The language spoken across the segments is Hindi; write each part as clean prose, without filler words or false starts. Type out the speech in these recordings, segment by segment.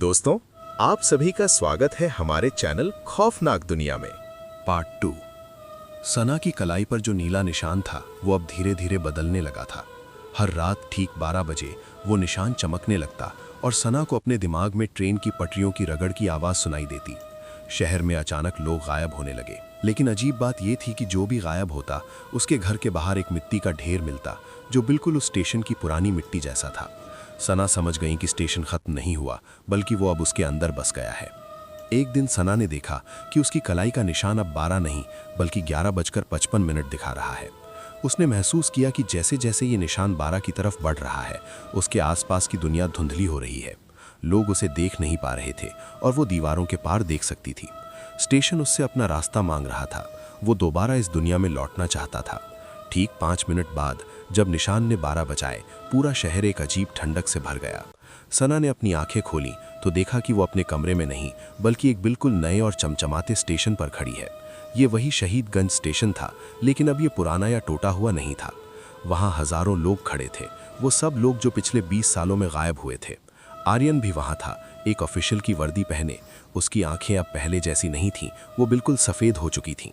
दोस्तों, आप सभी का स्वागत है हमारे चैनल खौफनाक दुनिया में। पार्ट 2। सना की कलाई पर जो नीला निशान था वो अब धीरे धीरे बदलने लगा था। हर रात ठीक 12 बजे वो निशान चमकने लगता और सना को अपने दिमाग में ट्रेन की पटरियों की रगड़ की आवाज़ सुनाई देती। शहर में अचानक लोग गायब होने लगे, लेकिन अजीब बात ये थी कि जो भी गायब होता उसके घर के बाहर एक मिट्टी का ढेर मिलता जो बिल्कुल उस स्टेशन की पुरानी मिट्टी जैसा था। सना समझ गई कि स्टेशन खत्म नहीं हुआ, बल्कि वो अब उसके अंदर बस गया है। एक दिन सना ने देखा कि उसकी कलाई का निशान अब 12 नहीं बल्कि 11:55 दिखा रहा है। उसने महसूस किया कि जैसे जैसे ये निशान 12 की तरफ बढ़ रहा है, उसके आसपास की दुनिया धुंधली हो रही है। लोग उसे देख नहीं पा रहे थे और वो दीवारों के पार देख सकती थी। स्टेशन उससे अपना रास्ता मांग रहा था। वो दोबारा इस दुनिया में लौटना चाहता था। ठीक 5 मिनट बाद जब निशान ने 12 बजाए, पूरा शहर एक अजीब ठंडक से भर गया। सना ने अपनी आंखें खोली तो देखा कि वो अपने कमरे में नहीं बल्कि एक बिल्कुल नए और चमचमाते स्टेशन पर खड़ी है। ये वही शहीदगंज स्टेशन था, लेकिन अब ये पुराना या टूटा हुआ नहीं था। वहाँ हजारों लोग खड़े थे, वो सब लोग जो पिछले 20 सालों में गायब हुए थे। आर्यन भी वहाँ था, एक ऑफिशियल की वर्दी पहने। उसकी आंखें अब पहले जैसी नहीं थीं, वो बिल्कुल सफ़ेद हो चुकी थीं।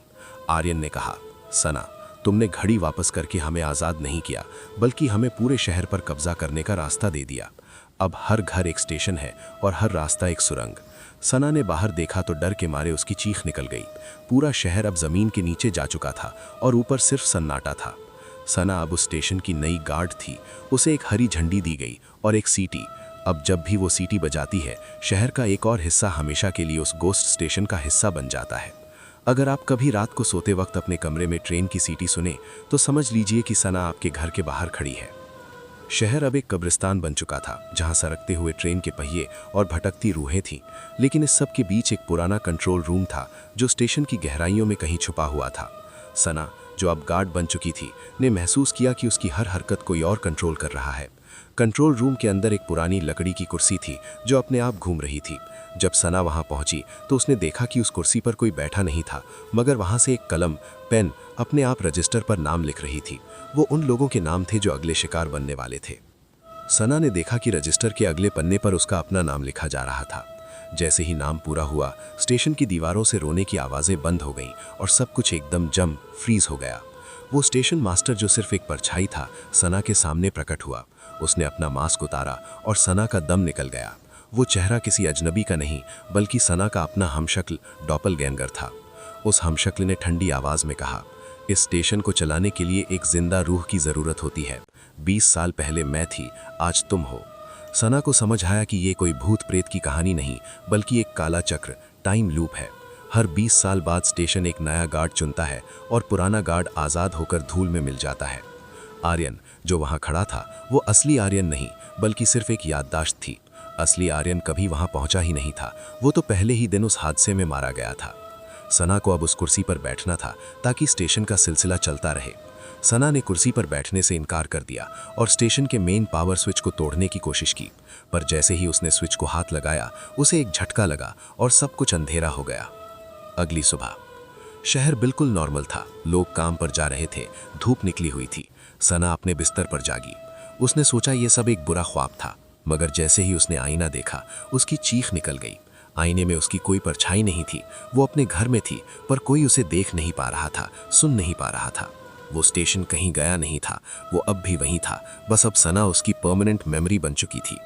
आर्यन ने कहा, सना, तुमने घड़ी वापस करके हमें आज़ाद नहीं किया, बल्कि हमें पूरे शहर पर कब्जा करने का रास्ता दे दिया। अब हर घर एक स्टेशन है और हर रास्ता एक सुरंग। सना ने बाहर देखा तो डर के मारे उसकी चीख निकल गई। पूरा शहर अब ज़मीन के नीचे जा चुका था और ऊपर सिर्फ सन्नाटा था। सना अब उस स्टेशन की नई गार्ड थी। उसे एक हरी झंडी दी गई और एक सीटी। अब जब भी वो सीटी बजाती है, शहर का एक और हिस्सा हमेशा के लिए उस गोस्ट स्टेशन का हिस्सा बन जाता है। अगर आप कभी रात को सोते वक्त अपने कमरे में ट्रेन की सीटी सुने तो समझ लीजिए कि सना आपके घर के बाहर खड़ी है। शहर अब एक कब्रिस्तान बन चुका था, जहां सरकते हुए ट्रेन के पहिए और भटकती रूहें थीं। लेकिन इस सब के बीच एक पुराना कंट्रोल रूम था जो स्टेशन की गहराइयों में कहीं छुपा हुआ था। सना, जो अब गार्ड बन चुकी थी, ने महसूस किया कि उसकी हर हरकत कोई और कंट्रोल कर रहा है। कंट्रोल रूम के अंदर एक पुरानी लकड़ी की कुर्सी थी जो अपने आप घूम रही थी। जब सना वहां पहुंची तो उसने देखा कि उस कुर्सी पर कोई बैठा नहीं था, मगर वहां से एक कलम पेन अपने आप रजिस्टर पर नाम लिख रही थी। वो उन लोगों के नाम थे जो अगले शिकार बनने वाले थे। सना ने देखा कि रजिस्टर के अगले पन्ने पर उसका अपना नाम लिखा जा रहा था। जैसे ही नाम पूरा हुआ, स्टेशन की दीवारों से रोने की आवाज़ें बंद हो गईं और सब कुछ एकदम फ्रीज हो गया। वो स्टेशन मास्टर जो सिर्फ एक परछाई था, सना के सामने प्रकट हुआ। उसने अपना मास्क उतारा और सना का दम निकल गया। वो चेहरा किसी अजनबी का नहीं बल्कि सना का अपना हमशक्ल डॉपलगैंगर था। उस हमशक्ल ने ठंडी आवाज़ में कहा, इस स्टेशन को चलाने के लिए एक जिंदा रूह की ज़रूरत होती है। 20 साल पहले मैं थी, आज तुम हो। सना को समझ आया कि ये कोई भूत प्रेत की कहानी नहीं बल्कि एक काला चक्र, टाइम लूप है। हर 20 साल बाद स्टेशन एक नया गार्ड चुनता है और पुराना गार्ड आज़ाद होकर धूल में मिल जाता है। आर्यन, जो वहाँ खड़ा था, वो असली आर्यन नहीं बल्कि सिर्फ एक याददाश्त थी। असली आर्यन कभी वहाँ पहुँचा ही नहीं था। वो तो पहले ही दिन उस हादसे में मारा गया था। सना को अब उस कुर्सी पर बैठना था ताकि स्टेशन का सिलसिला चलता रहे। सना ने कुर्सी पर बैठने से इनकार कर दिया और स्टेशन के मेन पावर स्विच को तोड़ने की कोशिश की, पर जैसे ही उसने स्विच को हाथ लगाया, उसे एक झटका लगा और सब कुछ अंधेरा हो गया। अगली सुबह शहर बिल्कुल नॉर्मल था। लोग काम पर जा रहे थे, धूप निकली हुई थी। सना अपने बिस्तर पर जागी। उसने सोचा ये सब एक बुरा ख्वाब था, मगर जैसे ही उसने आईना देखा, उसकी चीख निकल गई। आईने में उसकी कोई परछाई नहीं थी। वो अपने घर में थी, पर कोई उसे देख नहीं पा रहा था, सुन नहीं पा रहा था। वो स्टेशन कहीं गया नहीं था, वो अब भी वहीं था। बस अब सना उसकी परमानेंट मेमोरी बन चुकी थी।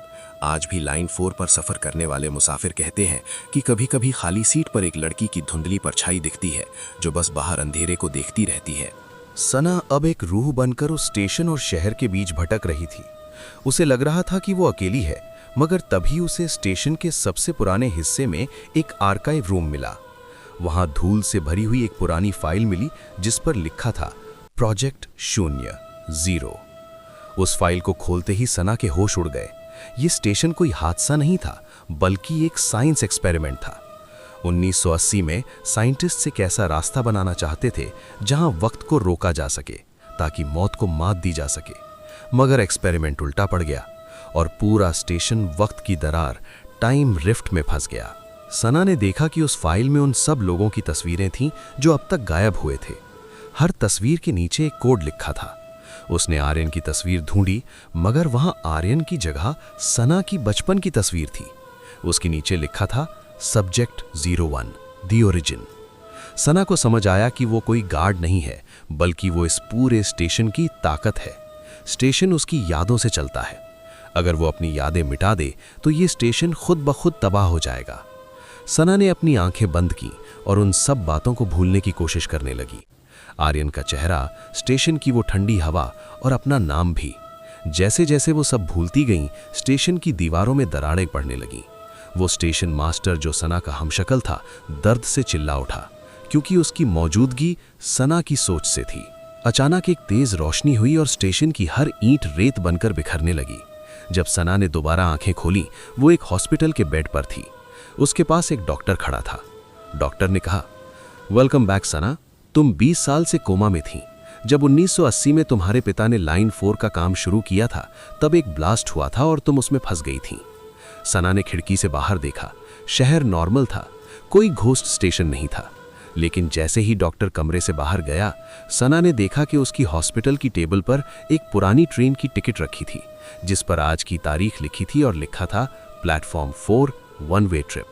आज भी लाइन 4 पर सफ़र करने वाले मुसाफिर कहते हैं कि कभी कभी खाली सीट पर एक लड़की की धुंधली परछाई दिखती है जो बस बाहर अंधेरे को देखती रहती है। सना अब एक रूह बनकर उस स्टेशन और शहर के बीच भटक रही थी। उसे लग रहा था कि वो अकेली है, मगर तभी उसे स्टेशन के सबसे पुराने हिस्से में एक आर्काइव रूम मिला। वहां धूल से भरी हुई एक पुरानी फाइल मिली जिस पर लिखा था प्रोजेक्ट 0 उस फाइल को खोलते ही सना के होश उड़ गए। ये स्टेशन कोई हादसा नहीं था बल्कि एक साइंस एक्सपेरिमेंट था। 1980 में साइंटिस्ट एक ऐसा रास्ता बनाना चाहते थे जहां वक्त को रोका जा सके ताकि मौत को मात दी जा सके, मगर एक्सपेरिमेंट उल्टा पड़ गया और पूरा स्टेशन वक्त की दरार टाइम रिफ्ट में फंस गया। सना ने देखा कि उस फाइल में उन सब लोगों की तस्वीरें थीं जो अब तक गायब हुए थे। हर तस्वीर के नीचे एक कोड लिखा था। उसने आर्यन की तस्वीर ढूंढी, मगर वहां आर्यन की जगह सना की बचपन की तस्वीर थी। उसके नीचे लिखा था सब्जेक्ट 01 द ओरिजिन। सना को समझ आया कि वो कोई गार्ड नहीं है, बल्कि वो इस पूरे स्टेशन की ताकत है। स्टेशन उसकी यादों से चलता है। अगर वो अपनी यादें मिटा दे तो ये स्टेशन खुद ब खुद तबाह हो जाएगा। सना ने अपनी आंखें बंद की और उन सब बातों को भूलने की कोशिश करने लगी। आर्यन का चेहरा, स्टेशन की वो ठंडी हवा और अपना नाम भी। जैसे जैसे वो सब भूलती गईं, स्टेशन की दीवारों में दरारें पड़ने लगीं। वो स्टेशन मास्टर जो सना का हमशक्ल था, दर्द से चिल्ला उठा, क्योंकि उसकी मौजूदगी सना की सोच से थी। अचानक एक तेज रोशनी हुई और स्टेशन की हर ईंट रेत बनकर बिखरने लगी। जब सना ने दोबारा आंखें खोली, वो एक हॉस्पिटल के बेड पर थी। उसके पास एक डॉक्टर खड़ा था। डॉक्टर ने कहा, वेलकम बैक सना, तुम 20 साल से कोमा में थी। जब 1980 में तुम्हारे पिता ने लाइन 4 का काम शुरू किया था, तब एक ब्लास्ट हुआ था और तुम उसमें फंस गई थी। सना ने खिड़की से बाहर देखा। शहर नॉर्मल था, कोई घोस्ट स्टेशन नहीं था। लेकिन जैसे ही डॉक्टर कमरे से बाहर गया, सना ने देखा कि उसकी हॉस्पिटल की टेबल पर एक पुरानी ट्रेन की टिकट रखी थी, जिस पर आज की तारीख लिखी थी और लिखा था प्लेटफॉर्म 4 वन वे ट्रिप।